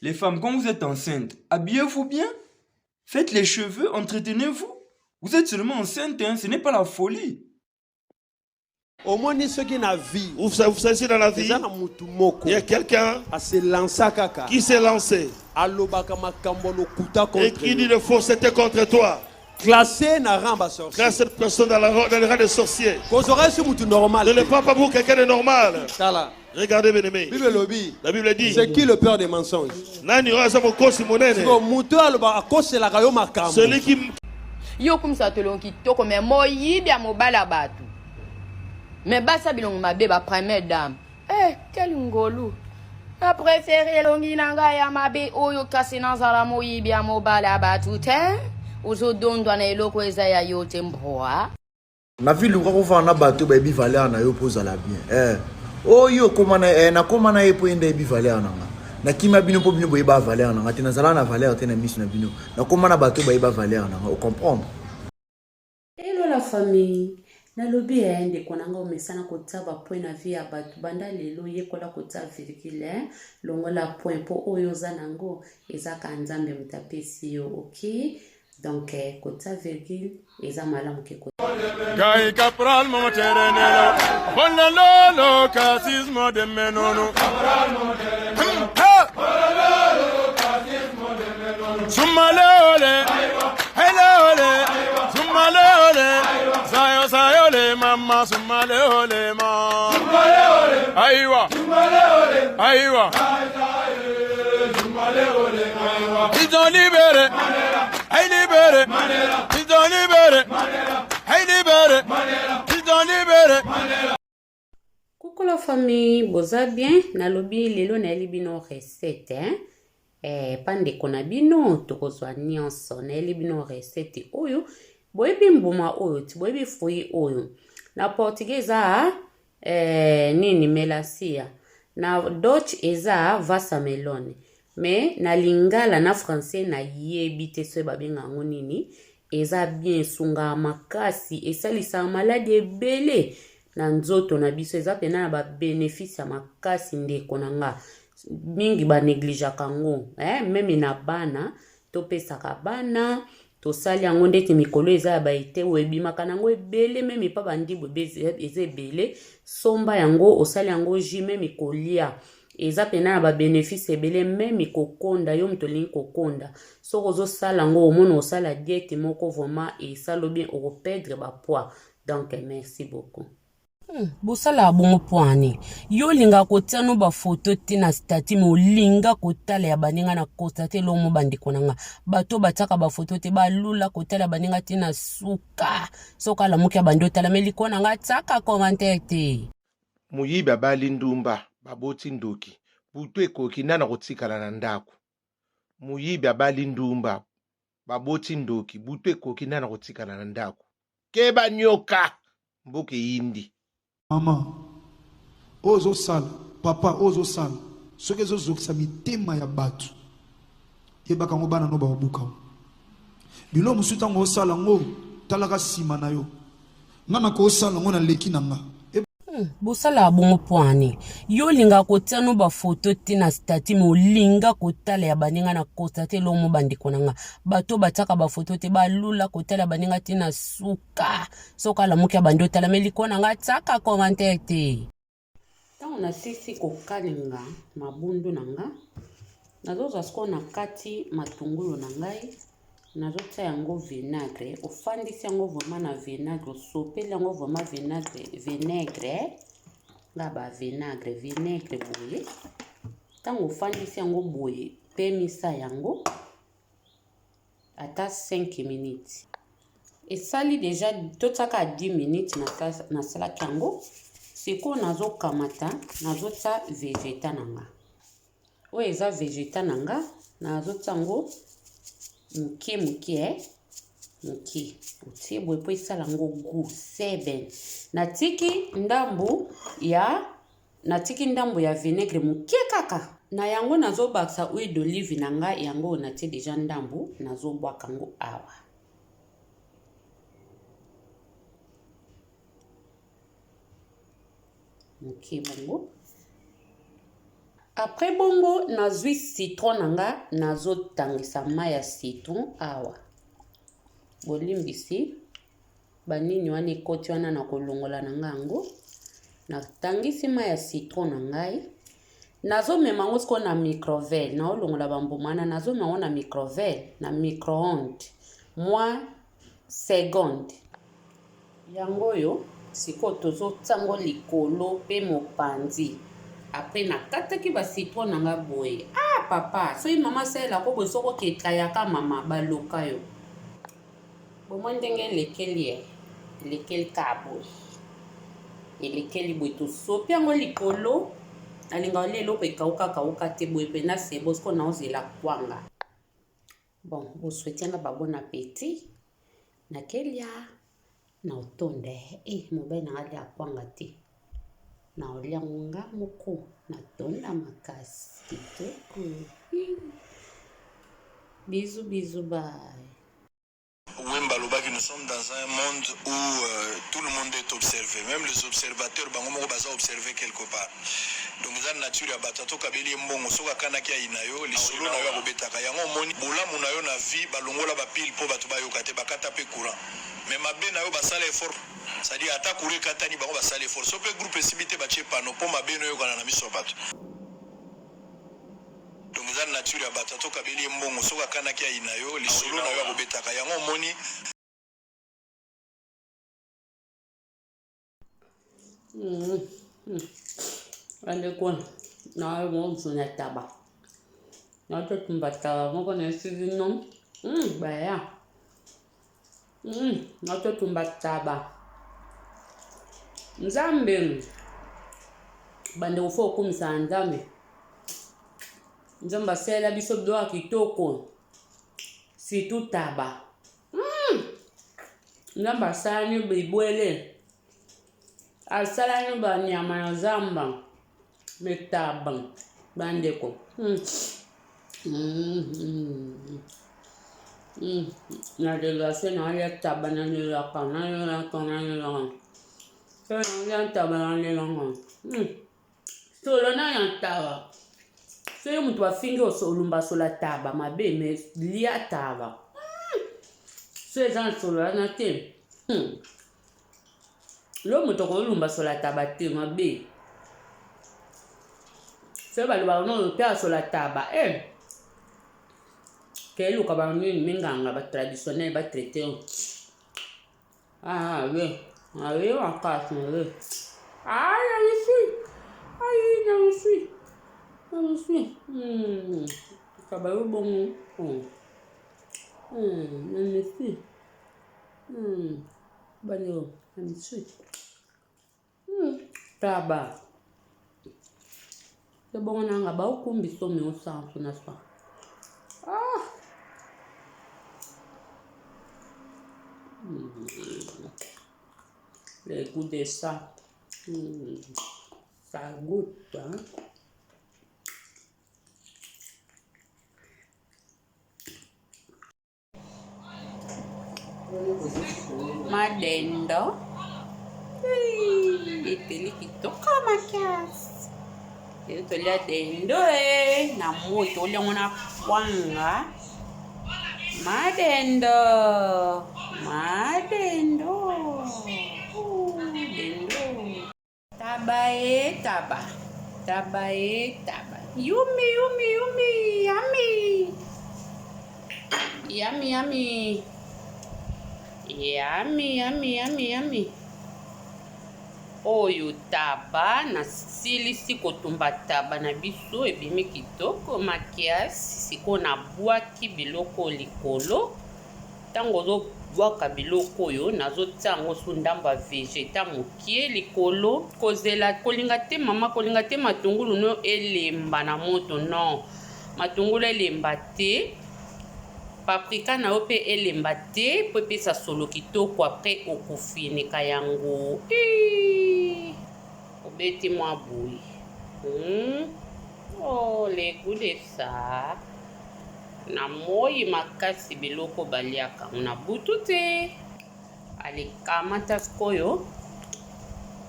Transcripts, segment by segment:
Les femmes, quand vous êtes enceinte, habillez-vous bien. Faites les cheveux, entretenez-vous. Vous êtes seulement enceinte, hein, ce n'est pas la folie. Au moins, ceux qui n'ont vie. Vous savez, si dans la vie, il y a quelqu'un qui s'est lancé et qui dit de fausseté contre toi. Classé n'a rien à sorcier. Classe cette personne dans les rangs des sorciers. Normal. Ne le prends pas pour quelqu'un de normal. Regardez, bien aimé. La Bible dit. C'est qui le peur des mensonges? Celui qui. Yo comme ça te l'on qui toko mais mo yibia mo bala batu. Mais basa bilong ma beba première dame. Quel ngolu. A préféré longi nanga ya mabe oyo kasi nanzala mo yibia mo bala batu te. Uzo don dwana eloko eza ya yo temboa. Na vie luka ko fa na bato ba bi valeur na yo poza la bien. Oyo komana na komana e po ende bi valeur na nga. Na kima bino po bino boyeba valeur na nga te na zala na valeur te na misu na bino. Na komana bato boyeba valeur na nga, o comprendre. Hello la famille. Nalobi ende konanga omesana kotaba point na vie ya batu banda lelo yekola kota virgule longola point po oyo za nango ezaka nzambe mutapesi yo, OK? Donc kota virgule eza malamu ke kota. Gai capral mo terenelo bonalo casismo de menono capral mo terenelo bonalo casismo de menono sumalole helole sumalole sayole mama sumalole ma aiwa aiwa sumalole aiwa ils ont libéré hey libéré ils ont libéré hey libéré ils ont libéré. Coucou la famille, boza bien? Nalobi lelo na libino recette pande kona bino tokozwa nyonso na libino recette oyo boyebi mbuma oyo ti boyebi fruit oyo na portugais nini melasia na Dutch eza watermelon mais na lingala na français na yebi te so babenga ngo nini eza bien sunga makasi esalisa maladi ebele na nzoto na biso eza pena na ba bénéfice ya makasi ndeko na nga mingi ba négligaka ngo meme na bana topesaka bana tosali yango ndeti mikolo eza ya baite webimaka nango ebele meme pa bandibo eza ebele somba yango osali yango jus meme kolia eza pena na ba bénéfice ebele meme kokonda yo mtolingi kokonda soko ozosala yango omona osala diète moko vraiment esalo bien okoperdre ba poids. Donc merci beaucoup. Bosala bongo poani yo linga kotia no ba photo te na statut mo linga kotala ya baninga na constate lo mo bandiko nanga bato bataka ba photo te ba lula kotala baninga te na suka soka la mukia bando tala meliko nanga tsaka commentaire te Muyiba balindumba baboti ndoki butu ekoki nana kotikala na ndako. Muyiba balindumba baboti ndoki butu ekoki nana kotikala na ndako. Keba nyoka mboke yindi. Maman, ozo sal, papa ozo sal, ce que zo sami tema ya batu. Yebaka ngo bana no ba buka. Bilo musuta ngo sala ngo talaka sima na yo. Ngana ko sala ngo na leki nanga. Bosala bongo poani yo linga kotia no ba photo te na statut mo linga kotala ya baninga na constate lo mo bandiko nanga bato bataka ba photo te ba lula kotala baninga te na suka soka la mukia bando tala meliko nanga tsaka commentaire te tango na sisi kokalinga mabundu nanga nazoza sko na kati matungulu na ngai nazotia yango vinaigre ofandisi yango vraiment na vinaigre sopeli yango vraiment vinaigre nga ba vinaigre boye tango ofandisi yango boye pemisa yango ata 5 minutes esali déjà totaka 10 minutes na salaki yango siko nazokamata nazota vegeta nanga oyo eza vegeta nanga nazota yango mukie utie boye po esala ngo goût seben natiki ndambu ya vinaigre mukie kaka na yango nazobakisa huile d'olive na nga yango natie déjà ndambu nazobwaka ngo awa mukie bongo Après bongo nazwi citron nanga nazotangisa mai ya citron awa bolimbisi banini wana ekoti wana na kolongola nanga yango natangisi mai ya citron na ngai nazomema yango sikoyo na microvelle naolongola bambuma wana nazomema yango na microvelle na micro-onde mwa seconde yango oyo sikoyo tozotango likolo mpe mopanzi après nakataki bacitron nanga boye papa soki mama asalelako boye soko oketayaka mama baloka yo bomoi ndenge elekeli ka boye elekeli boye tosopi yango likolo nalinga olia eloko ekauka te boye mpena sebo siko naozela kwanga bon boswetianga babon appétit nakelia na otonde mobali nanga alia kwanga te na olia nga moko natonda makasi kitoko bisous bye. Wemba Lobaki, nous sommes dans un monde où tout le monde est observé, même les observateurs, bango baza observé quelque part. Donc za nature ya batato kabeli mbongo soka kanaki ya inayo lisolo na yo akobetaka yango moni bolamu na yo na vie balongola bapile po bato bayoka te bakata pe courant. Mais mabe na yo basala effort, c'est-à-dire ata courir katani bango basala effort. So pe groupe esibite bache pano po mabe no yo kana na miso bato. Donc za nature ya batato kabeli mbongo soka kanaki ya inayo lisolo na yo akobetaka yango moni. Alikuwa na mwanzo na taba na tumbata moko na sivino baya na tumbata ba nzambe bande ufo kumisa nzambe nzamba sela biso doa kitoko si tout taba nzamba sani bibwele asala nyumba nyama ya zamba metaba bandeko na delase na ya taba na la kana na kana so na taba na le solo na ya taba so mtu afinge olumba sola taba mabe me lia taba so ezan solo na te lo moto ko lumba sola taba te mabe se ba luba no pe sola taba ke lu ka ba ni minganga ba traditionnel ba traité oui on casse oui je suis ça va bon je suis Banyo, I'm sweet. Taba. C'est bon, on a beaucoup de sommes au centre, n'est-ce pas? Le goût de ça. Ça goûte, hein? Madendo eteli kitoko makasi lelo tolia dendo na moi tolia ngona kwanga madendo dendo taba yummy yummy oyo taba na silisi kotumba taba na biso ebimi kitoko makiasi siko na bwaki biloko likolo ntango ozobwaka biloko oyo nazotia yango so ndambo ya vegeta mokie likolo kozela kolinga te mama kolinga te matungulu no elemba na moto non matungulu elemba te paprika na yo mpe elemba te po epesa solo kitoko apres okofinika yango obeti mwa boye le goût de ça na moi makasi biloko baliaka na butu te alikamata sikoyo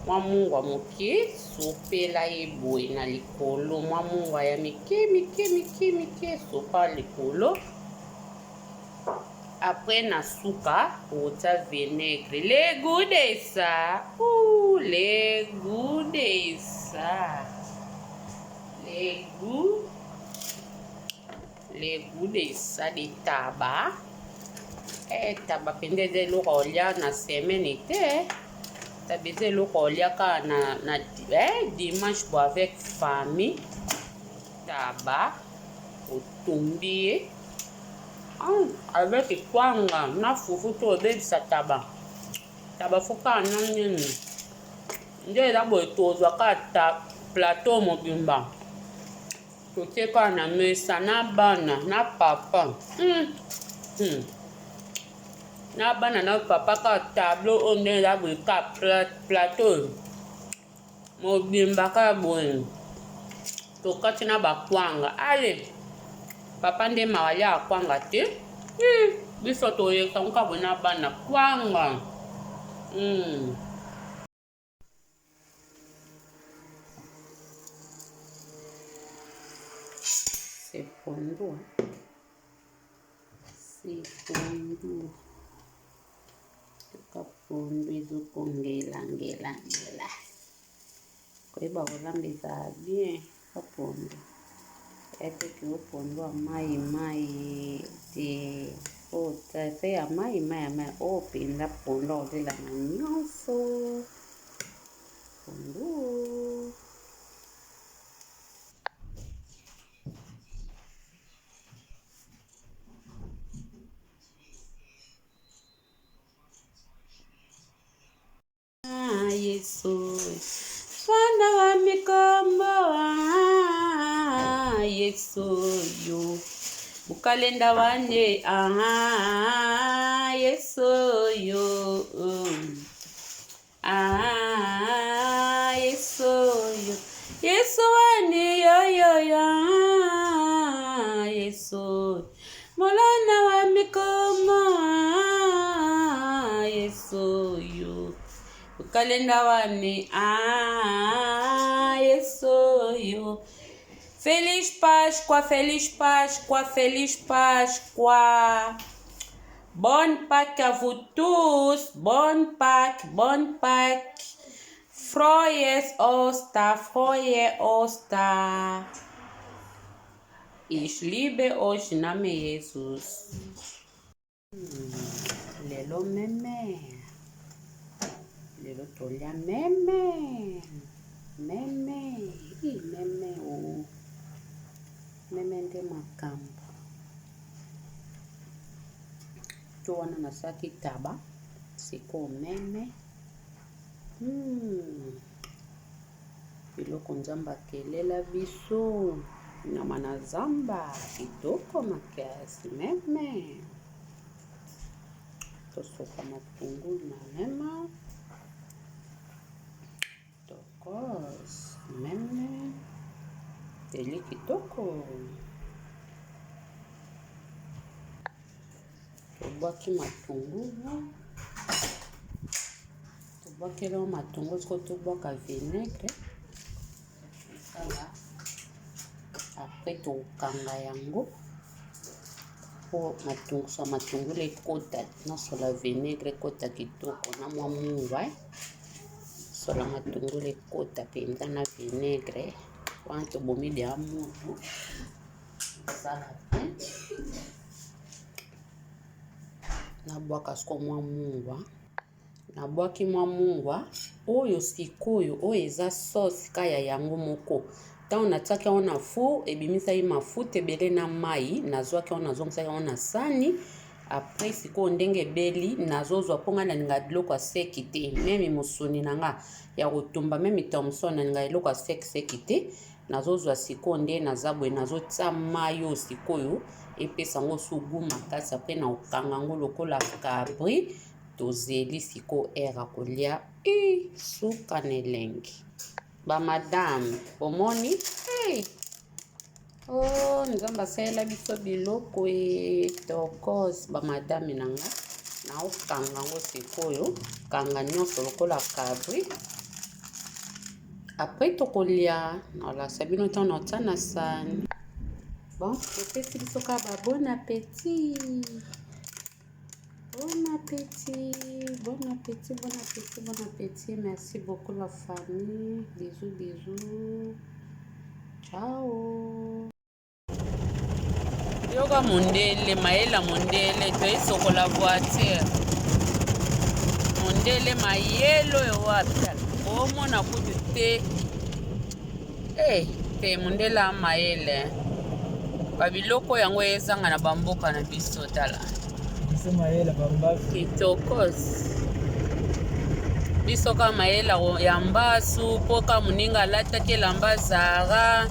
mwa mungwa moke sopela ye boye na likolo mwa mungwa ya mike sopa likolo. Après na suka ota vinaigre. Le goût de ça. Ouh, le goût de ça. Le goût de ça de tabac. Tabac pende de l'olia na semaine te. Tabeze l'olia ka na dimanche pour avec famille. Tabac au tombier. Avec kwanga na fufu to bebisa taba foka na nini nde la boy tozwa ka plateau mobimba toteka na mesa na bana na papa na bana na papa ka tableau onde la boy ka plateau mobimba ka boy tokati na bakwanga ale papa nde mawali akwanga te biso toyeka nkabwe na bana kwanga c'est pondu kapondu ezokongela koyeba kolambisa bien kapondu ete kiopondu mai te otafe ya mai openda pondu olela na nyonso pondu Yesu Fana wa mikombo Yesu yo Bukalenda wande Yesu yo Yesu yo Yesu wande yo Yesu Molana wa mikombo Yesu yo Bukalenda wande Yesu yo Feliz Páscoa, Feliz Páscoa, Feliz Páscoa. Bonne Pâques à vous tous. Bonne Pâques, bonne Pâques. Frohes Oster. Ich liebe euch im Namen Jesus. Lelo meme. Lelo tolia meme. Meme oh. Meme nde makambo to wana nasaki taba siko meme biloko nzambe akelela biso nyama na zamba kitoko makasi meme tosoka matungulu na mema tokos meme teli kitoko tobwaki matungulu tobwakela matungulu siko tobwaka vinaigre apres tokanga yango po matungulu ekota nasola vinaigre ekota kitoko na mwa mungwa sola matungulu ekota mpenza na vinaigre wana tobomi dia mutu sala pe nabwaka siko mwa mungwa nabwaki mwa mungwa oyo sikoyo oyo eza sauce kaya yango moko ntango natiaki yango na four ebimisaki mafuta ebele na mai nazwaki yango nazongisaki yango na sani apres sikoyo ndenge ebeli nazozwa mpo ngai nalinga biloko ya seki te meme mosuni na nga ya kotumba meme thomson nalinga eloko ya seki te nazozwa sikoyo nde naza boye nazotia mai oyo sikoyo epesa yango sugu makasi apres na kokanga yango lokola cabri tozeli sikoyo aire akolia suka na elengi bamadame omoni nzambe asalela biso biloko tokos bamadame na nga naokanga yango sikoyo kanga nyonso lokola cabri Après tokolia, voilà, sabino ton otana san. Bon, peut-être il faut qu'à bon appétit. Bon appétit, bon appétit, bon appétit, bon appétit. Merci beaucoup la famille. Bisous, bisous. Ciao. Yoga mundele, maela mundele, toi la voiture. Mundele mayelo yo waptal. Omo na kutu te. Te mundela maele. Babiloko yango ezanga na bamboka na biso tala. Kitokos. Biso ka maela ya mbasu, poka muninga lataki lamba zara.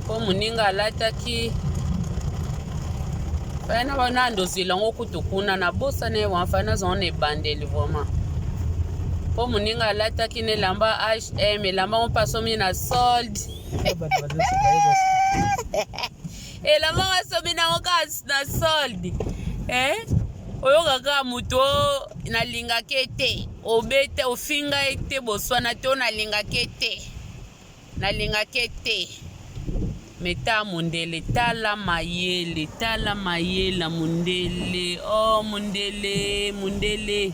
Po muninga lataki. Fana wana ndozila ngo kutukuna na bosa ne wafana zone bandeli vraiment. Po muninga lataki ne lamba HM, lamba on pasomi na solde. Lamba pasomi na okas na solde. Oyo kaka muto na linga kete. Obete ofinga ete boswana to na linga kete. Na linga kete. Meta mundele tala mayele mundele. Oh mundele mundele.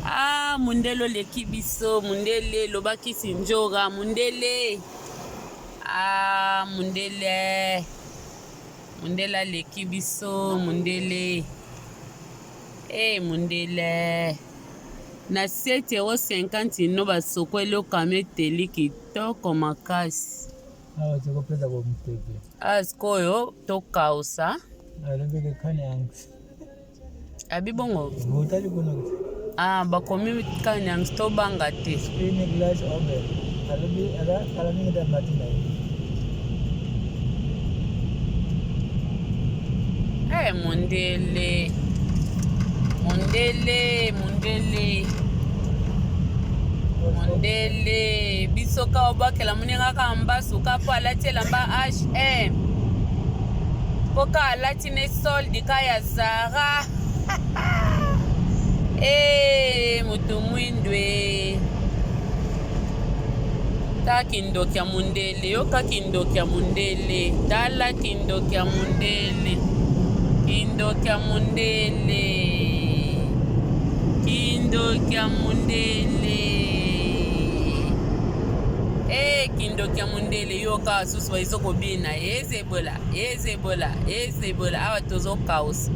Ah mundelo le kibiso mundele lobaki sinjoga mundele. Ah mundele. Mundela le kibiso mundele. Mundele. Na 7,50 € no basokwelo kameteli kitoko makasi. Askoyo to kausa. Abibongo. Bakomi kanyangs to banga te. Mundele. Mundele. Bisoka obakela muninga kamba suka po alatela mba HM. Poka alatine soldi kaya zara. Mutu mwindwe. Ta kindokia mundele. Yoka kindokia mundele. Tala kindokia mundele. Kindokia mundele. Kindokia mundele. Kindokia mundele. Yoka suswa isoko bina. Ezebola. Awa tozo kaos.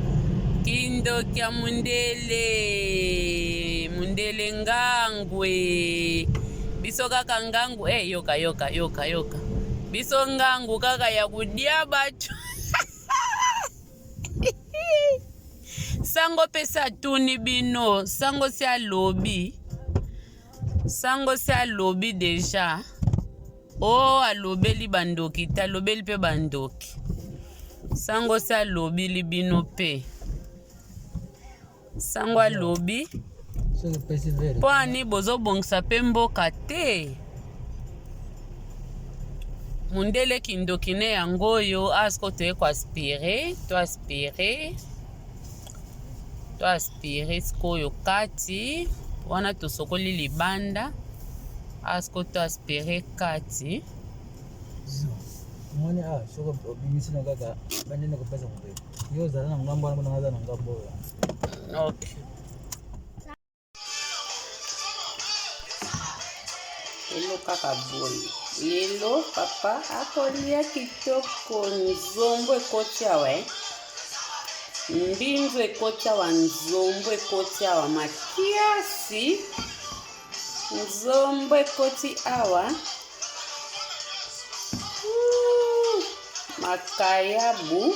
Kindokia mundele. Mundele ngangwe. Biso kaka ngangu. Yoka. Biso ngangu kaka ya kudia batu. Sango pesa tuni bino. Sango si alobi deja. Alobeli bandoki. Talobeli pe bandoki. Sango si alobi li bino pe. Sango alobi. Po ani bozo bongsa pe mboka te. Mundele kindokine yango yo asko te ko aspire. To aspire skoyo kati. Wana to sokoli libanda. Asko to aspire kati. Mwani soko bimisi na kaka bandene ko pesa mbe. Yo zala na ngambo na ngaza na ngambo. Okay. Hello kaka boy. Lelo papa akolia kitoko nzombo ekoti awe. Mbinzo ekoti awa nzombo ekoti awa makiasi. Nzombo ekoti awa. Makayabu.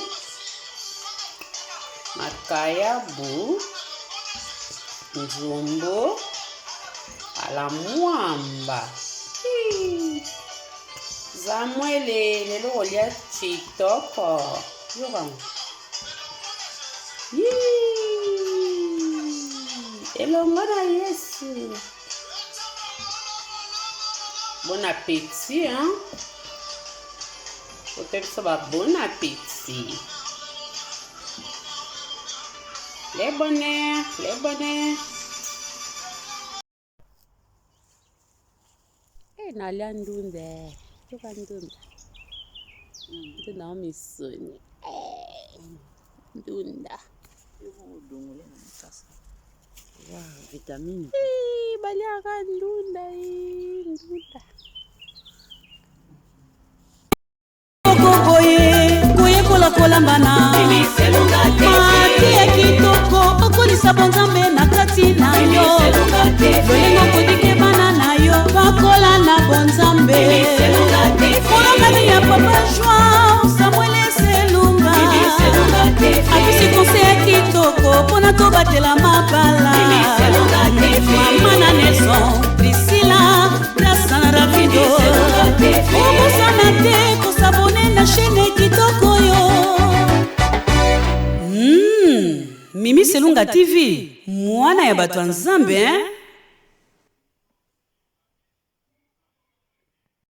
Nzombo. Ala mwamba. Zamwele lelo olia TikTok. Yoga. Elongana Yesu. Bon appétit, hein? Peut-être ça va bon appétit. Les bonnets. nalia ndunda. Toka ndunda. Ndunda wa misoni. Ndunda. Wow, vitamine. Baliaka ndunda. Ndunda. kolambana mati ya kitoko okolisa bonzambe na kati na yo lolengo kodikebana na yo bakola na bonzambe kolongani ya papa Joao Samuel Selunga apesi konse ya kitoko mpona tobatela mabala mama na Nelson Priscilla grasa na Ravido obosana te kosabone na chaîne kitoko yo. Mimi Selunga TV, mwana ya bato nzambe, hein?